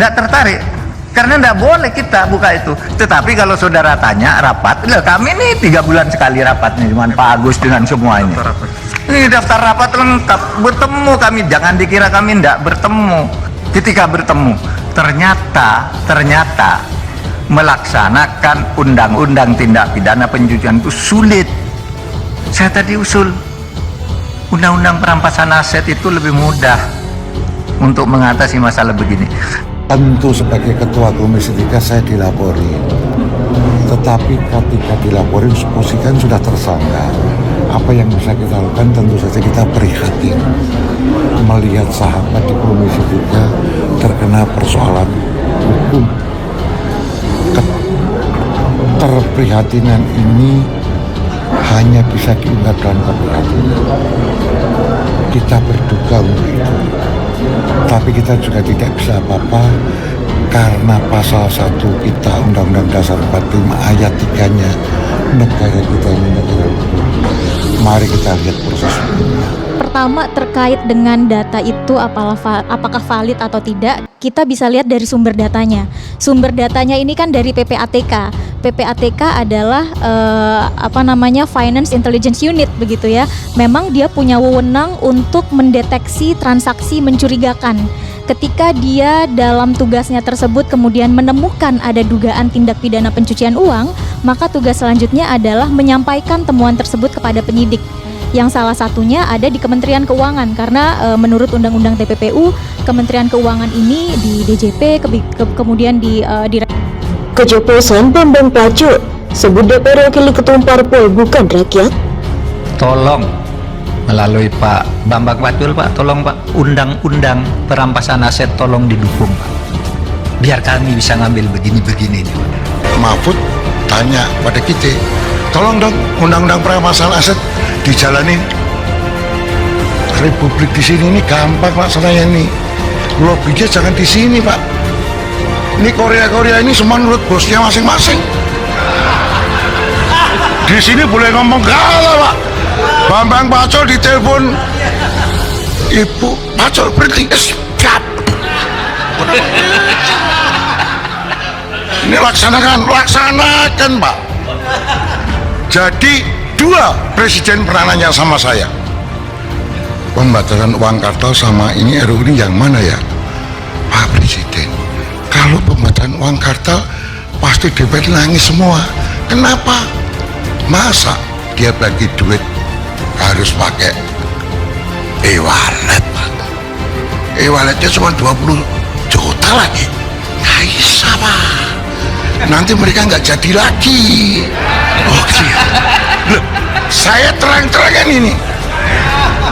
nggak tertarik. Karena nggak boleh kita buka itu. Tetapi kalau saudara tanya rapat, kami nih 3 bulan sekali rapat nih dengan Pak Agus dengan semua ini. Ini daftar rapat lengkap. Bertemu kami, jangan dikira kami nggak bertemu. Ketika bertemu, ternyata melaksanakan undang-undang tindak pidana pencucian itu sulit. Saya tadi usul undang-undang perampasan aset itu lebih mudah untuk mengatasi masalah begini. Tentu sebagai ketua Komisi 3 saya dilapori, tetapi ketika dilaporin posisikan sudah tersangka. Apa yang bisa kita lakukan, tentu saja kita prihatin melihat sahabat di Komisi 3 terkena persoalan hukum. Keterprihatinan ini hanya bisa diungkapkan keprihatinan. Kita berduka untuk itu, tapi kita juga tidak bisa apa-apa karena pasal 1 kita Undang-Undang Dasar 45 ayat 3-nya negara kita ini negara hukum. Mari kita lihat proses hukumnya. Pertama, terkait dengan data itu apakah valid atau tidak, kita bisa lihat dari sumber datanya. Sumber datanya ini kan dari PPATK. PPATK adalah Finance Intelligence Unit begitu ya. Memang dia punya wewenang untuk mendeteksi transaksi mencurigakan. Ketika dia dalam tugasnya tersebut kemudian menemukan ada dugaan tindak pidana pencucian uang, maka tugas selanjutnya adalah menyampaikan temuan tersebut kepada penyidik. Yang salah satunya ada di Kementerian Keuangan, karena menurut Undang-Undang TPPU, Kementerian Keuangan ini di DJP, kemudian di Keceplosan Bambang Pacul, sebut DPR wakil ketua parpol bukan rakyat. Tolong melalui Pak Bambang Pacul, Pak, tolong Pak, undang-undang perampasan aset tolong didukung Pak, biar kami bisa ngambil begini-begini nih Pak. Mahfud tanya pada kita, tolong dong undang-undang perampasan aset dijalanin. Republik di sini ini gampang laksananya nih. Lobbynya jangan di sini Pak. Ini Korea ini semua menurut bosnya masing-masing. Di sini boleh ngomong galau Pak. Bambang Pacul ditelepon, Ibu Pacul berhenti, siap. Ini laksanakan Pak. Jadi 2 presiden pernah nanya sama saya, pembatalan uang kartal sama ini RUU ini yang mana ya Pak Presiden? Kalau pembatalan uang kartal pasti DPR nangis semua. Kenapa? Masa dia bagi duit harus pakai e-wallet Pak? E-walletnya cuma 20 juta lagi, nggak bisa Pak. Nanti mereka nggak jadi lagi. Oh gitu. Loh, saya terang-terangan ini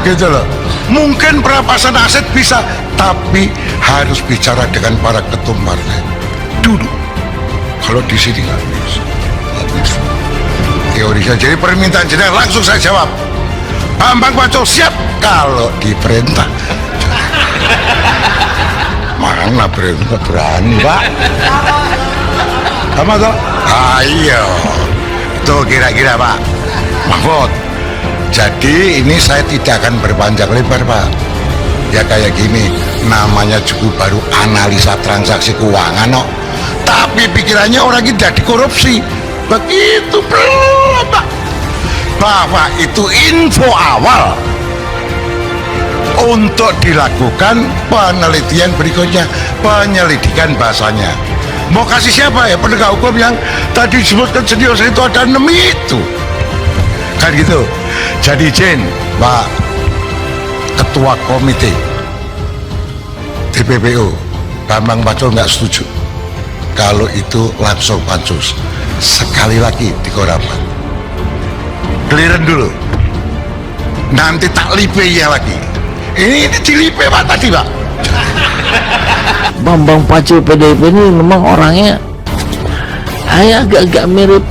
gitu loh. Mungkin perampasan aset bisa, tapi harus bicara dengan para ketum partai dulu. Kalau di sini nggak bisa. Teorinya jadi permintaan jenengan, langsung saya jawab, Bambang Pacul siap kalau diperintah. Mana perintah berani Pak? Sama toh? Ayo, tuh kira-kira Pak Mahfud. Jadi ini saya tidak akan berpanjang lebar Pak. Ya kayak gini, namanya juga baru analisa transaksi keuangan no. Tapi pikirannya orang ini jadi korupsi. Begitu belum Pak. Bahwa itu info awal untuk dilakukan penelitian berikutnya, penyelidikan bahasanya. Mau kasih siapa ya penegak hukum yang tadi disebutkan senior itu ada 6 itu kan gitu. Jadi izin Pak Ketua Komite TPPU Bambang Pacul nggak setuju kalau itu langsung pansus. Sekali lagi di korapan clearan dulu, nanti tak lipe ya lagi. Ini dilipe Pak tadi Pak. Bambang Pacul PDIP ini memang orangnya agak mirip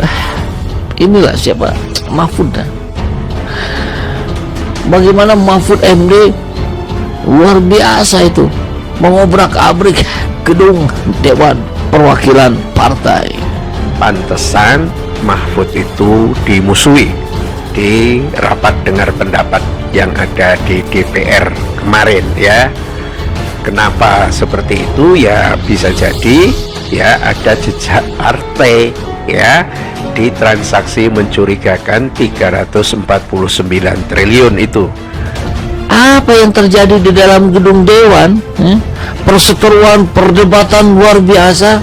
inilah siapa, Mahfud. Bagaimana Mahfud MD luar biasa itu mengobrak-abrik gedung Dewan Perwakilan Partai. Pantesan Mahfud itu dimusuhi di rapat dengar pendapat yang ada di DPR kemarin ya. Kenapa seperti itu? Ya bisa jadi ya ada jejak partai ya di transaksi mencurigakan 349 triliun itu. Apa yang terjadi di dalam gedung dewan? Perseteruan, perdebatan luar biasa,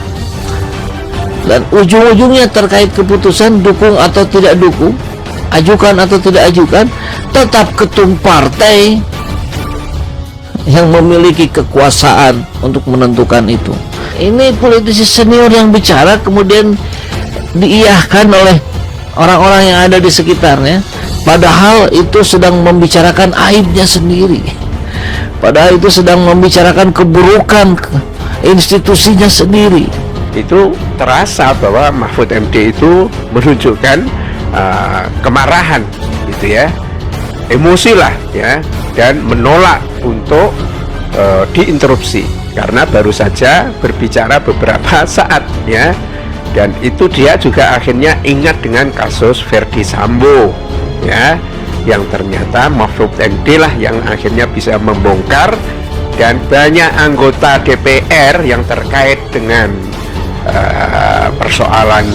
dan ujung-ujungnya terkait keputusan dukung atau tidak dukung, ajukan atau tidak ajukan, tetap ketum partai yang memiliki kekuasaan untuk menentukan itu. Ini politisi senior yang bicara, kemudian diiyahkan oleh orang-orang yang ada di sekitarnya, padahal itu sedang membicarakan aibnya sendiri, padahal itu sedang membicarakan keburukan institusinya sendiri. Itu terasa bahwa Mahfud MD itu menunjukkan kemarahan gitu ya, emosi lah ya, dan menolak untuk diinterupsi karena baru saja berbicara beberapa saat ya. Dan itu dia juga akhirnya ingat dengan kasus Verdi Sambo ya, yang ternyata Mahfud MD lah yang akhirnya bisa membongkar, dan banyak anggota DPR yang terkait dengan persoalan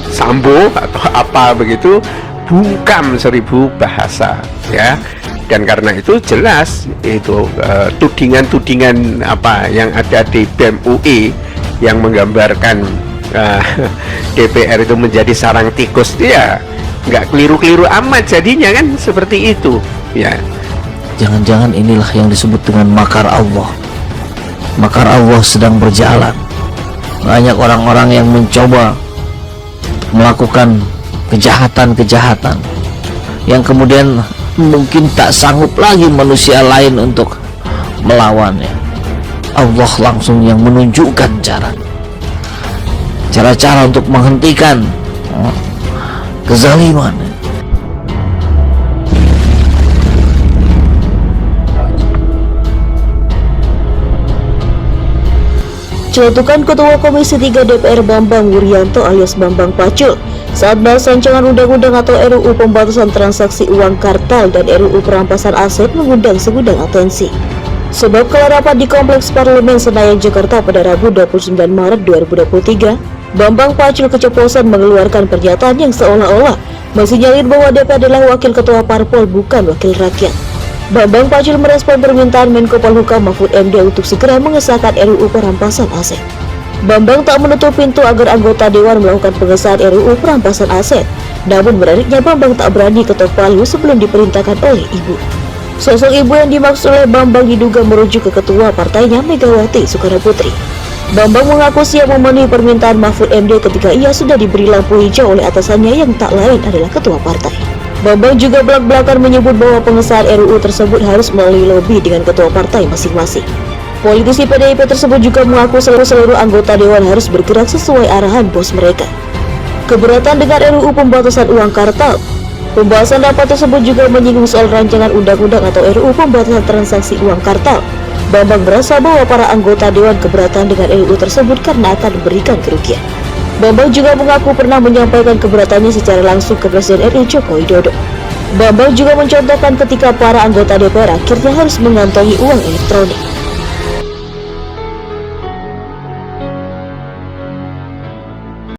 Sambo atau apa begitu bungkam 1000 bahasa ya. Dan karena itu jelas itu tudingan-tudingan yang ada di BEM UI yang menggambarkan DPR itu menjadi sarang tikus, dia nggak keliru-keliru amat jadinya kan seperti itu ya. Jangan-jangan inilah yang disebut dengan makar Allah. Makar Allah sedang berjalan. Banyak orang-orang yang mencoba melakukan kejahatan-kejahatan yang kemudian mungkin tak sanggup lagi manusia lain untuk melawannya. Allah langsung yang menunjukkan cara-cara untuk menghentikan kezaliman. Celetukan Ketua Komisi 3 DPR Bambang Wuryanto alias Bambang Pacul saat bahas rancangan undang-undang atau RUU pembatasan transaksi uang kartal dan RUU perampasan aset mengundang segudang atensi. Sebab kala rapat di Kompleks Parlemen Senayan, Jakarta pada Rabu 29 Maret 2023, Bambang Pacul keceplosan mengeluarkan pernyataan yang seolah-olah mensinyalir bahwa DPR adalah wakil ketua parpol bukan wakil rakyat. Bambang Pacul merespon permintaan Menko Polhukam Mahfud MD untuk segera mengesahkan RUU perampasan aset. Bambang tak menutup pintu agar anggota Dewan melakukan pengesahan RUU perampasan aset. Namun menariknya Bambang tak berani ketok palu sebelum diperintahkan oleh ibu. Sosok ibu yang dimaksud oleh Bambang diduga merujuk ke ketua partainya Megawati Soekarnoputri. Bambang mengaku siap memenuhi permintaan Mahfud MD ketika ia sudah diberi lampu hijau oleh atasannya yang tak lain adalah ketua partai. Bambang juga belak-belakan menyebut bahwa pengesahan RUU tersebut harus melalui lobi dengan ketua partai masing-masing. Politisi PDIP tersebut juga mengaku seluruh anggota Dewan harus bergerak sesuai arahan bos mereka. Keberatan dengan RUU pembatasan uang kartal. Pembahasan rapat tersebut juga menyinggung soal rancangan undang-undang atau RUU pembatasan transaksi uang kartal. Bambang merasa bahwa para anggota Dewan keberatan dengan RUU tersebut karena akan memberikan kerugian. Bambang juga mengaku pernah menyampaikan keberatannya secara langsung ke Presiden RI Joko Widodo. Bambang juga mencontohkan ketika para anggota DPR akhirnya harus mengantongi uang elektronik.